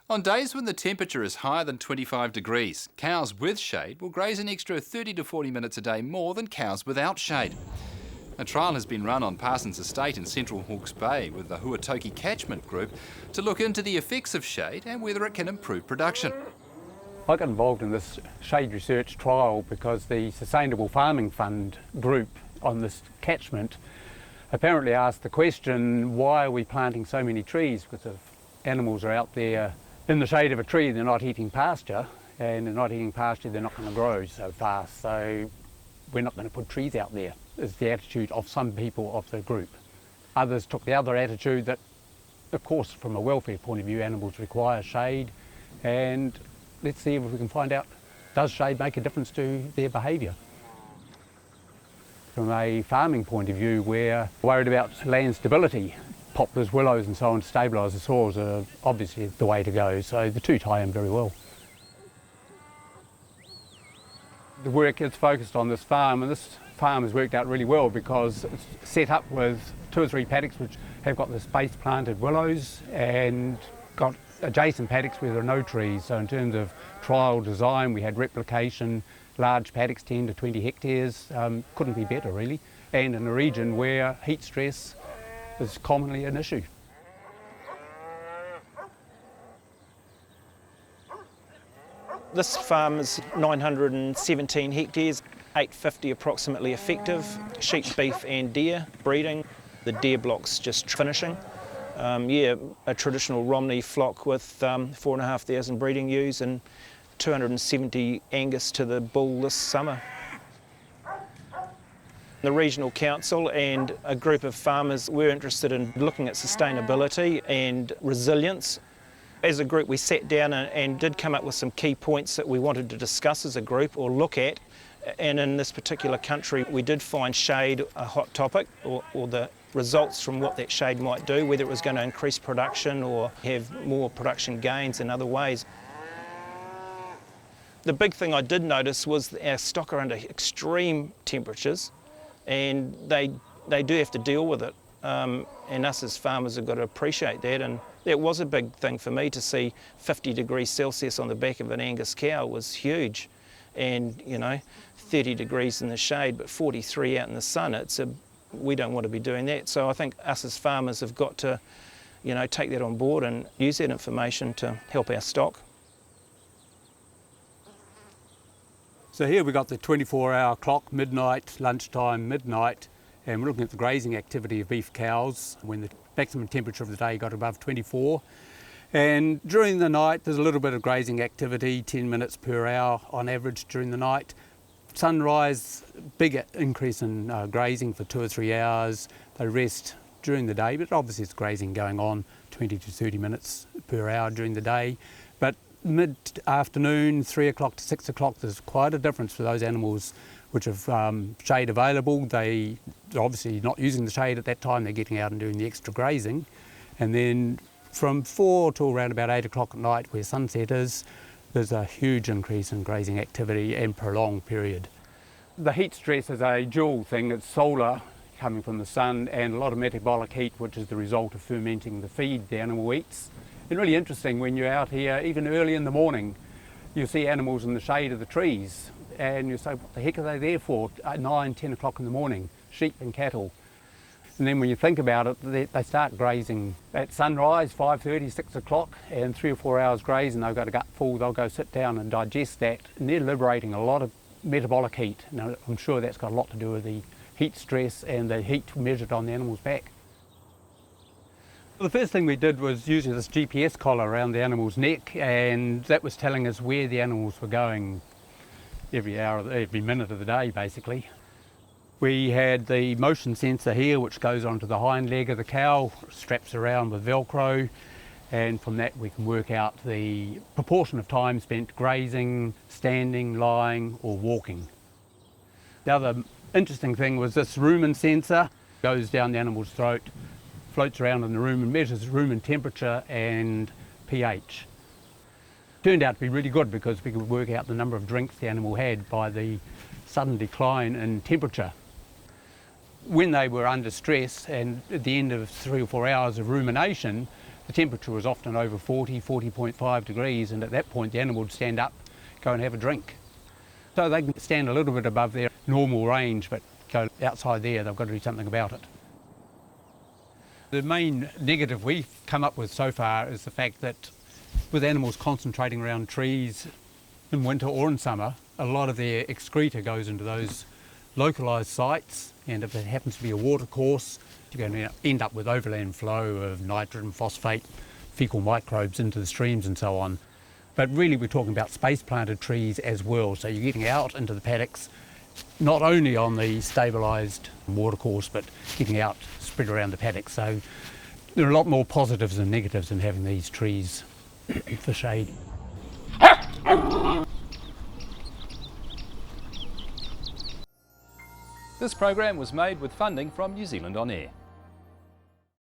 On days when the temperature is higher than 25 degrees, cows with shade will graze an extra 30 to 40 minutes a day more than cows without shade. A trial has been run on Parsons Estate in central Hawke's Bay with the Huatokitoki catchment group to look into the effects of shade and whether it can improve production. I got involved in this shade research trial because the Sustainable Farming Fund group on this catchment apparently asked the question, why are we planting so many trees? Because if animals are out there in the shade of a tree, they're not eating pasture, and they're not eating pasture, they're not going to grow so fast. So we're not going to put trees out there, is the attitude of some people of the group. Others took the other attitude that, of course, from a welfare point of view, animals require shade, and let's see if we can find out, does shade make a difference to their behaviour? From a farming point of view, we're worried about land stability. Poplars, willows and so on to stabilise the soils are obviously the way to go, so the two tie in very well. The work is focused on this farm, and this farm has worked out really well because it's set up with 2 or 3 paddocks which have got the space planted willows and got adjacent paddocks where there are no trees. So in terms of trial design, we had replication, large paddocks, 10 to 20 hectares, couldn't be better really, and in a region where heat stress is commonly an issue. This farm is 917 hectares, 850 approximately effective, sheep, beef and deer breeding. The deer block's just finishing. A traditional Romney flock with 4,500 breeding ewes and 270 Angus to the bull this summer. The regional council and a group of farmers were interested in looking at sustainability and resilience. As a group we sat down and did come up with some key points that we wanted to discuss as a group or look at, and in this particular country we did find shade a hot topic, or the results from what that shade might do, whether it was going to increase production or have more production gains in other ways. The big thing I did notice was that our stock are under extreme temperatures, and they do have to deal with it, and us as farmers have got to appreciate that. And it was a big thing for me to see 50 degrees Celsius on the back of an Angus cow was huge, and 30 degrees in the shade but 43 out in the sun. We don't want to be doing that. So I think us as farmers have got to take that on board and use that information to help our stock. So here we've got the 24-hour clock, midnight, lunchtime, midnight, and we're looking at the grazing activity of beef cows when the maximum temperature of the day got above 24. And during the night there's a little bit of grazing activity, 10 minutes per hour on average during the night. Sunrise, big increase in grazing for 2 or 3 hours. They rest during the day, but obviously it's grazing going on 20 to 30 minutes per hour during the day. But mid-afternoon, 3 o'clock to 6 o'clock, there's quite a difference for those animals which have shade available. They're obviously not using the shade at that time, they're getting out and doing the extra grazing. And then from 4 till around about 8 o'clock at night, where sunset is, there's a huge increase in grazing activity and prolonged period. The heat stress is a dual thing. It's solar coming from the sun and a lot of metabolic heat, which is the result of fermenting the feed the animal eats. And really interesting, when you're out here, even early in the morning, you see animals in the shade of the trees and you say, what the heck are they there for at 9, 10 o'clock in the morning? Sheep and cattle. And then when you think about it, they start grazing at sunrise, 5:30, 6 o'clock, and 3 or 4 hours grazing, they've got a gut full, they'll go sit down and digest that, and they're liberating a lot of metabolic heat. Now, I'm sure that's got a lot to do with the heat stress and the heat measured on the animal's back. The first thing we did was use this GPS collar around the animal's neck, and that was telling us where the animals were going every hour, every minute of the day, basically. We had the motion sensor here, which goes onto the hind leg of the cow, straps around with Velcro, and from that we can work out the proportion of time spent grazing, standing, lying or walking. The other interesting thing was this rumen sensor. Goes down the animal's throat, floats around in the room and measures rumen temperature and pH. Turned out to be really good because we could work out the number of drinks the animal had by the sudden decline in temperature. When they were under stress and at the end of 3 or 4 hours of rumination, the temperature was often over 40.5 degrees, and at that point the animal would stand up, go and have a drink. So they can stand a little bit above their normal range, but go outside there, they've got to do something about it. The main negative we've come up with so far is the fact that with animals concentrating around trees in winter or in summer, a lot of their excreta goes into those localised sites, and if it happens to be a watercourse, you're going to end up with overland flow of nitrogen, phosphate, fecal microbes into the streams and so on. But really we're talking about space planted trees as well, so you're getting out into the paddocks, not only on the stabilised watercourse, but getting out spread around the paddocks. So there are a lot more positives than negatives in having these trees for shade. This program was made with funding from New Zealand On Air.